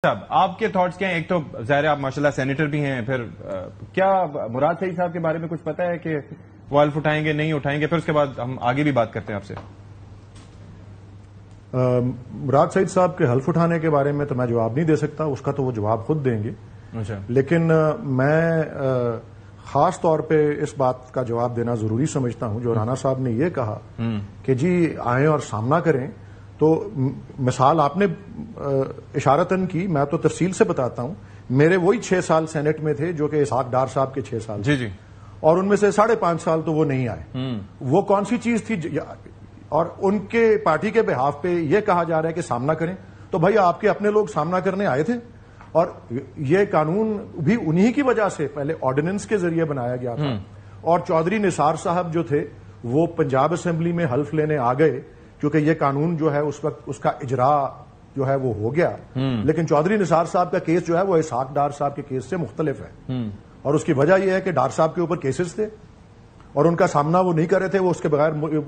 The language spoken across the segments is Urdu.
صاحب آپ کے تھاٹس کیا ہیں؟ ایک تو ظاہر آپ ماشاءاللہ سینیٹر بھی ہیں، پھر کیا مراد سعید صاحب کے بارے میں کچھ پتا ہے کہ وہ حلف اٹھائیں گے نہیں اٹھائیں گے؟ پھر اس کے بعد ہم آگے بھی بات کرتے ہیں آپ سے. مراد سعید صاحب کے حلف اٹھانے کے بارے میں تو میں جواب نہیں دے سکتا، اس کا تو وہ جواب خود دیں گے. لیکن میں خاص طور پہ اس بات کا جواب دینا ضروری سمجھتا ہوں جو رانا صاحب نے یہ کہا کہ جی آئیں اور سامنا کریں. تو مثال آپ نے اشارتاً کی، میں تو تفصیل سے بتاتا ہوں. میرے وہی 6 سال سینٹ میں تھے جو کہ اسحاق ڈار صاحب کے 6 سال جی اور ان میں سے 5.5 سال تو وہ نہیں آئے. وہ کون سی چیز تھی؟ اور ان کے پارٹی کے بہاف پہ یہ کہا جا رہا ہے کہ سامنا کریں. تو بھائی آپ کے اپنے لوگ سامنا کرنے آئے تھے، اور یہ قانون بھی انہی کی وجہ سے پہلے آرڈیننس کے ذریعے بنایا گیا تھا. اور چودھری نثار صاحب جو تھے وہ پنجاب اسمبلی میں حلف لینے آ گئے کیونکہ یہ قانون جو ہے اس وقت اس کا اجرا جو ہے وہ ہو گیا. لیکن چودھری نثار صاحب کا کیس جو ہے وہ اسحاق ڈار صاحب کے کیس سے مختلف ہے، اور اس کی وجہ یہ ہے کہ ڈار صاحب کے اوپر کیسز تھے اور ان کا سامنا وہ نہیں کر رہے تھے. وہ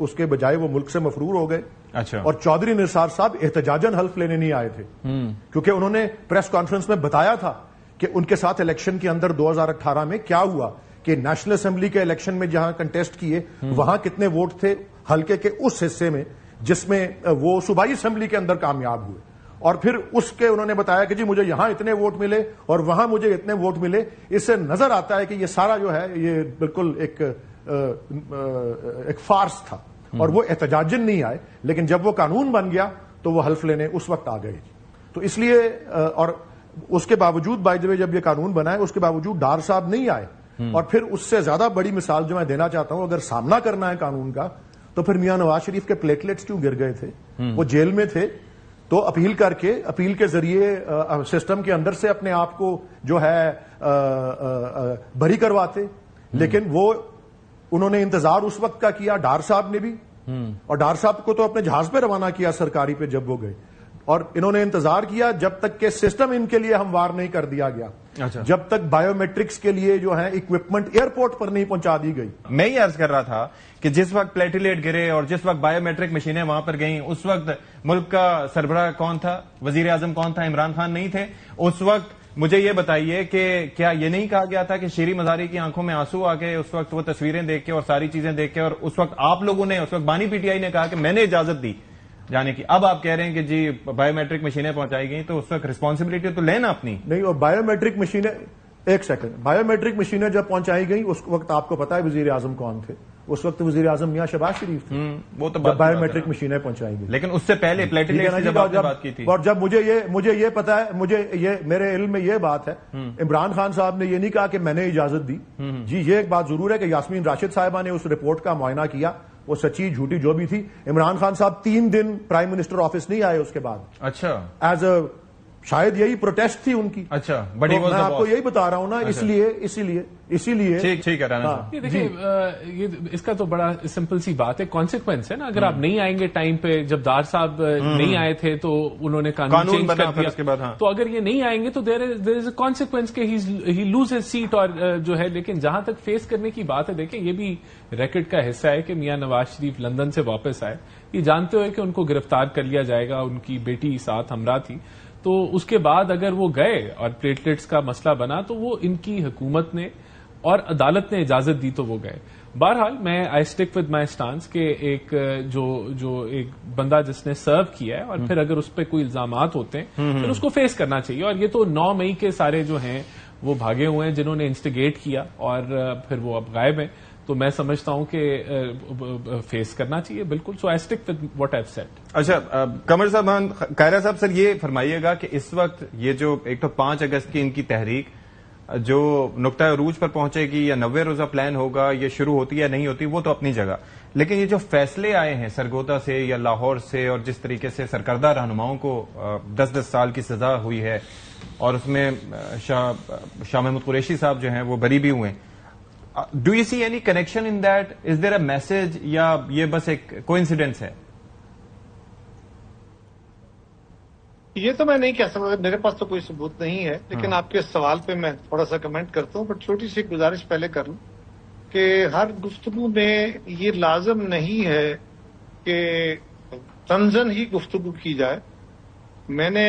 اس کے بجائے وہ ملک سے مفرور ہو گئے. اچھا. اور چودھری نثار صاحب احتجاجاً حلف لینے نہیں آئے تھے کیونکہ انہوں نے پریس کانفرنس میں بتایا تھا کہ ان کے ساتھ الیکشن کے اندر 2018 میں کیا ہوا کہ نیشنل اسمبلی کے الیکشن میں جہاں کنٹیسٹ کیے وہاں کتنے ووٹ تھے حلقے کے اس حصے میں جس میں وہ صوبائی اسمبلی کے اندر کامیاب ہوئے. اور پھر اس کے انہوں نے بتایا کہ جی مجھے یہاں اتنے ووٹ ملے اور وہاں مجھے اتنے ووٹ ملے. اس سے نظر آتا ہے کہ یہ سارا جو ہے یہ بالکل ایک فارس تھا اور وہ احتجاجن نہیں آئے. لیکن جب وہ قانون بن گیا تو وہ حلف لینے اس وقت آ گئے. تو اس لیے اور اس کے باوجود بائی دی وے جب یہ قانون بنا ہے اس کے باوجود ڈار صاحب نہیں آئے. اور پھر اس سے زیادہ بڑی مثال جو میں دینا چاہتا ہوں، اگر سامنا کرنا ہے قانون کا تو پھر میاں نواز شریف کے پلیٹلیٹس کیوں گر گئے تھے؟ وہ جیل میں تھے تو اپیل کے ذریعے سسٹم کے اندر سے اپنے آپ کو جو ہے بری کرواتے. لیکن وہ انہوں نے انتظار اس وقت کا کیا، ڈار صاحب نے بھی. اور ڈار صاحب کو تو اپنے جہاز پہ روانہ کیا سرکاری پہ جب وہ گئے، اور انہوں نے انتظار کیا جب تک کہ سسٹم ان کے لیے ہموار نہیں کر دیا گیا. جب تک بایو میٹرکس کے لیے جو ہے اکوپمنٹ ایئرپورٹ پر نہیں پہنچا دی گئی. میں یہ عرض کر رہا تھا کہ جس وقت پلیٹلیٹ گرے اور جس وقت بایو میٹرک مشینیں وہاں پر گئیں اس وقت ملک کا سربراہ کون تھا؟ وزیر اعظم کون تھا؟ عمران خان نہیں تھے اس وقت. مجھے یہ بتائیے کہ کیا یہ نہیں کہا گیا تھا کہ شیری مزاری کی آنکھوں میں آنسو آ گئے اس وقت وہ تصویریں دیکھ کے اور ساری چیزیں دیکھ کے، اور اس وقت آپ لوگوں نے، اس وقت بانی پی ٹی آئی نے کہا کہ میں نے اجازت دی جانے کی. اب آپ کہہ رہے ہیں کہ جی بایو میٹرک مشینیں پہنچائی گئیں تو اس وقت رسپانسبلٹی تو لینا اپنی نہیں. اور بایو میٹرک مشینیں بایو میٹرک مشینیں جب پہنچائی گئیں اس وقت آپ کو پتا ہے وزیر اعظم کون تھے؟ اس وقت وزیر اعظم میاں شہباز شریف تھے. وہ تو بایو میٹرک مشینیں پہنچائی گئی. لیکن اس سے پہلے پلیٹلیٹ کی بات کی تھی. اور جب مجھے یہ پتا ہے، میرے علم میں یہ بات ہے، عمران خان صاحب نے یہ نہیں کہا کہ میں نے اجازت دی. جی یہ ایک بات ضرور ہے کہ یاسمین راشد صاحبہ نے اس رپورٹ کا معائنہ کیا، وہ سچی جھوٹی جو بھی تھی. عمران خان صاحب 3 دن پرائم منسٹر آفس نہیں آئے اس کے بعد. اچھا. ایز اے شاید یہی پروٹیسٹ تھی ان کی. اچھا. میں آپ کو یہی بتا رہا ہوں نا. اسی لیے ٹھیک ہے رانا صاحب. دیکھیے اس کا تو بڑا سمپل سی بات ہے، کانسیکوینس ہے نا. اگر آپ نہیں آئیں گے ٹائم پہ، جب دار صاحب نہیں آئے تھے تو انہوں نے قانون چینج کر دیا اس کے بعد. تو اگر یہ نہیں آئیں گے تو دیر از اے کانسیکوینس کہ ہی لوز ہز سیٹ اور جو ہے. لیکن جہاں تک فیس کرنے کی بات ہے، دیکھیں یہ بھی ریکٹ کا حصہ ہے کہ میاں نواز شریف لندن سے واپس آئے یہ جانتے ہوئے کہ ان کو گرفتار کر لیا جائے گا. ان کی بیٹی ساتھ ہمراہ تھی. تو اس کے بعد اگر وہ گئے اور پلیٹلیٹس کا مسئلہ بنا تو وہ ان کی حکومت نے اور عدالت نے اجازت دی تو وہ گئے. بہرحال میں آئی اسٹک ود مائی اسٹانس کہ ایک جو ایک بندہ جس نے سرو کیا ہے اور پھر اگر اس پہ کوئی الزامات ہوتے ہیں پھر اس کو فیس کرنا چاہیے. اور یہ تو 9 مئی کے سارے جو ہیں وہ بھاگے ہوئے ہیں جنہوں نے انسٹیگیٹ کیا اور پھر وہ اب غائب ہیں. تو میں سمجھتا ہوں کہ فیس کرنا چاہیے بالکل. So I stick with what I said. اچھا قمر صاحب، قاہرہ صاحب سر یہ فرمائیے گا کہ اس وقت یہ جو ایک تو 5 اگست کی ان کی تحریک جو نقطہ عروج پر پہنچے گی یا 90 روزہ پلان ہوگا، یہ شروع ہوتی یا نہیں ہوتی وہ تو اپنی جگہ، لیکن یہ جو فیصلے آئے ہیں سرگودا سے یا لاہور سے اور جس طریقے سے سرکردہ رہنماؤں کو 10 سال کی سزا ہوئی ہے اور اس میں شاہ محمود قریشی صاحب جو ہیں وہ بری بھی ہوئے ہیں، do you see any connection in that? Is there a message یا یہ بس ایک کوئنسیڈنس ہے؟ یہ تو میں نہیں کہہ سکتا، میرے پاس تو کوئی ثبوت نہیں ہے. لیکن آپ کے سوال پہ میں تھوڑا سا کمنٹ کرتا ہوں، بٹ چھوٹی سی گزارش پہلے کر لوں کہ ہر گفتگو میں یہ لازم نہیں ہے کہ تنزن ہی گفتگو کی جائے. میں نے